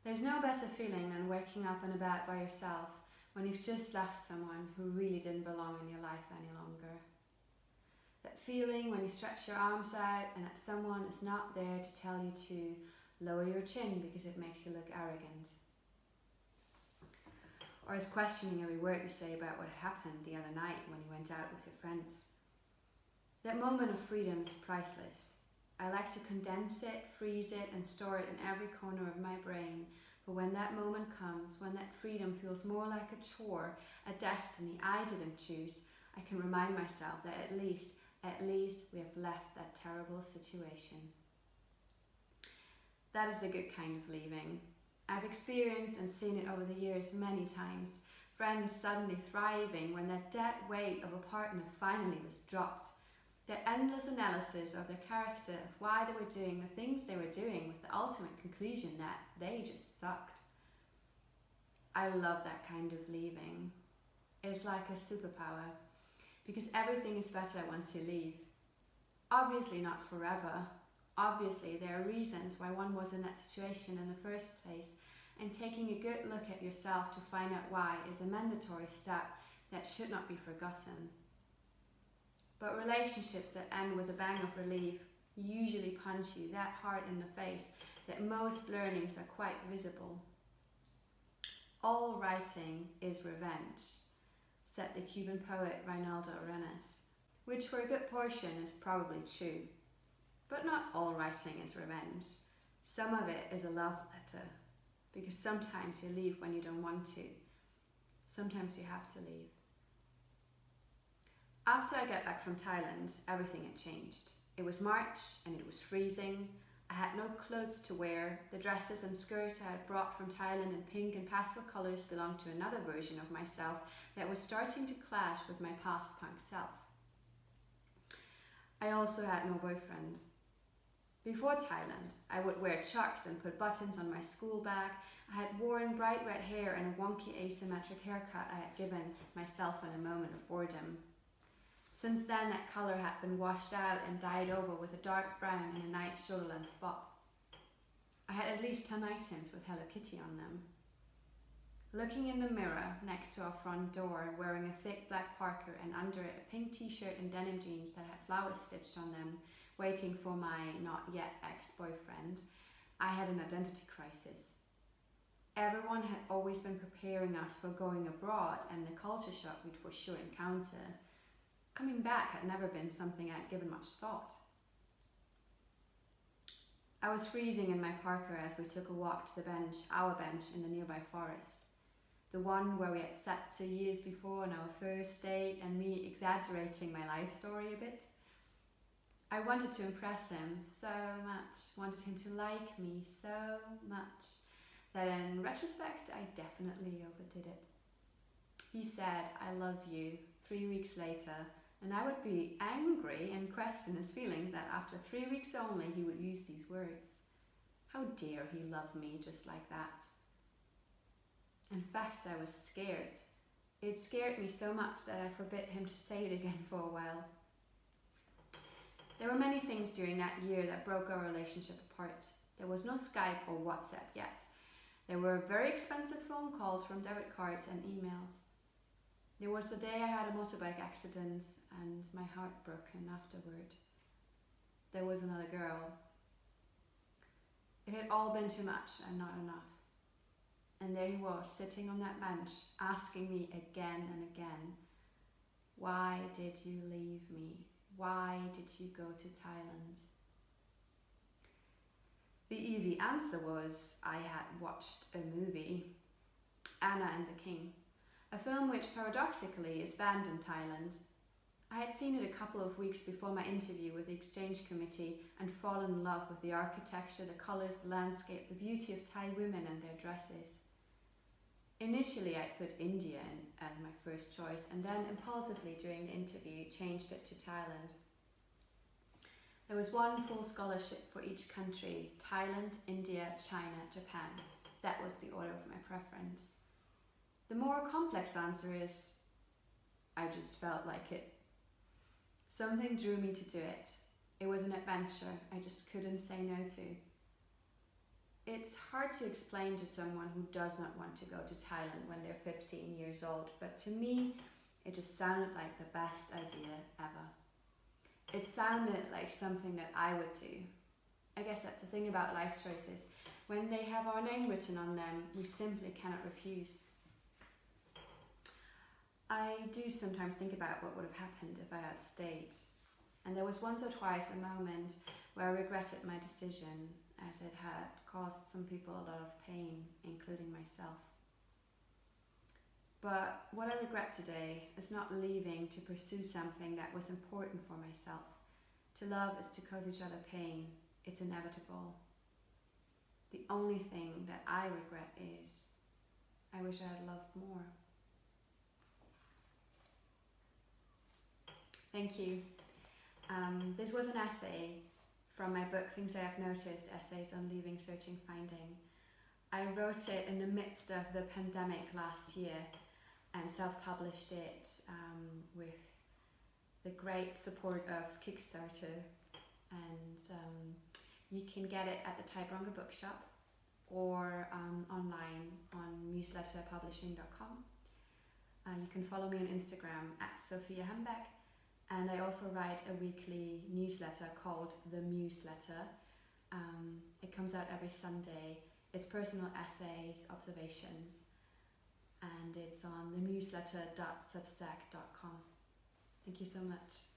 There's no better feeling than waking up and about by yourself when you've just left someone who really didn't belong in your life any longer. That feeling when you stretch your arms out and that someone is not there to tell you to lower your chin because it makes you look arrogant. Or is questioning every word you say about what had happened the other night when you went out with your friends. That moment of freedom is priceless. I like to condense it, freeze it, and store it in every corner of my brain. But when that moment comes, when that freedom feels more like a chore, a destiny I didn't choose, I can remind myself that at least we have left that terrible situation. That is the good kind of leaving. I've experienced and seen it over the years many times. Friends suddenly thriving when that dead weight of a partner finally was dropped. Their endless analysis of their character, of why they were doing the things they were doing, with the ultimate conclusion that they just sucked. I love that kind of leaving. It's like a superpower, because everything is better once you leave. Obviously not forever. Obviously there are reasons why one was in that situation in the first place, and taking a good look at yourself to find out why is a mandatory step that should not be forgotten. But relationships that end with a bang of relief usually punch you that hard in the face that most learnings are quite visible. All writing is revenge, said the Cuban poet Reinaldo Arenas, which for a good portion is probably true. But not all writing is revenge. Some of it is a love letter, because sometimes you leave when you don't want to. Sometimes you have to leave. After I got back from Thailand, everything had changed. It was March and it was freezing. I had no clothes to wear. The dresses and skirts I had brought from Thailand in pink and pastel colours belonged to another version of myself that was starting to clash with my past punk self. I also had no boyfriend. Before Thailand, I would wear chucks and put buttons on my school bag. I had worn bright red hair and a wonky asymmetric haircut I had given myself in a moment of boredom. Since then, that colour had been washed out and dyed over with a dark brown and a nice shoulder-length bob. I had at least 10 items with Hello Kitty on them. Looking in the mirror next to our front door, wearing a thick black parka and under it a pink t-shirt and denim jeans that had flowers stitched on them, waiting for my not yet ex-boyfriend, I had an identity crisis. Everyone had always been preparing us for going abroad and the culture shock we'd for sure encounter. Coming back had never been something I'd given much thought. I was freezing in my parka as we took a walk to the bench, our bench in the nearby forest. The one where we had sat 2 years before on our first date and me exaggerating my life story a bit. I wanted to impress him so much, wanted him to like me so much, that in retrospect I definitely overdid it. He said, "I love you," 3 weeks later, and I would be angry and question his feeling that after 3 weeks only he would use these words. How dare he love me just like that? In fact, I was scared. It scared me so much that I forbid him to say it again for a while. There were many things during that year that broke our relationship apart. There was no Skype or WhatsApp yet. There were very expensive phone calls from debit cards and emails. There was the day I had a motorbike accident and my heart broken afterward. There was another girl. It had all been too much and not enough. And there he was, sitting on that bench, asking me again and again, "Why did you leave me? Why did you go to Thailand?" The easy answer was I had watched a movie, Anna and the King, a film which paradoxically is banned in Thailand. I had seen it a couple of weeks before my interview with the exchange committee and fallen in love with the architecture, the colours, the landscape, the beauty of Thai women and their dresses. Initially I put India in as my first choice and then impulsively during the interview changed it to Thailand. There was one full scholarship for each country: Thailand, India, China, Japan. That was the order of my preference. The more complex answer is, I just felt like it. Something drew me to do it. It was an adventure I just couldn't say no to. It's hard to explain to someone who does not want to go to Thailand when they're 15 years old, but to me, it just sounded like the best idea ever. It sounded like something that I would do. I guess that's the thing about life choices. When they have our name written on them, we simply cannot refuse. I do sometimes think about what would have happened if I had stayed. And there was once or twice a moment where I regretted my decision, as it had caused some people a lot of pain, including myself. But what I regret today is not leaving to pursue something that was important for myself. To love is to cause each other pain. It's inevitable. The only thing that I regret is I wish I had loved more. Thank you. This was an essay from my book, Things I Have Noticed, Essays on Leaving, Searching, Finding. I wrote it in the midst of the pandemic last year and self-published it with the great support of Kickstarter. And you can get it at the Taibronga bookshop or online on newsletterpublishing.com. You can follow me on Instagram at Sophia Hembeck. And I also write a weekly newsletter called The Newsletter. It comes out every Sunday. It's personal essays, observations, and it's on thenewsletter.substack.com. Thank you so much.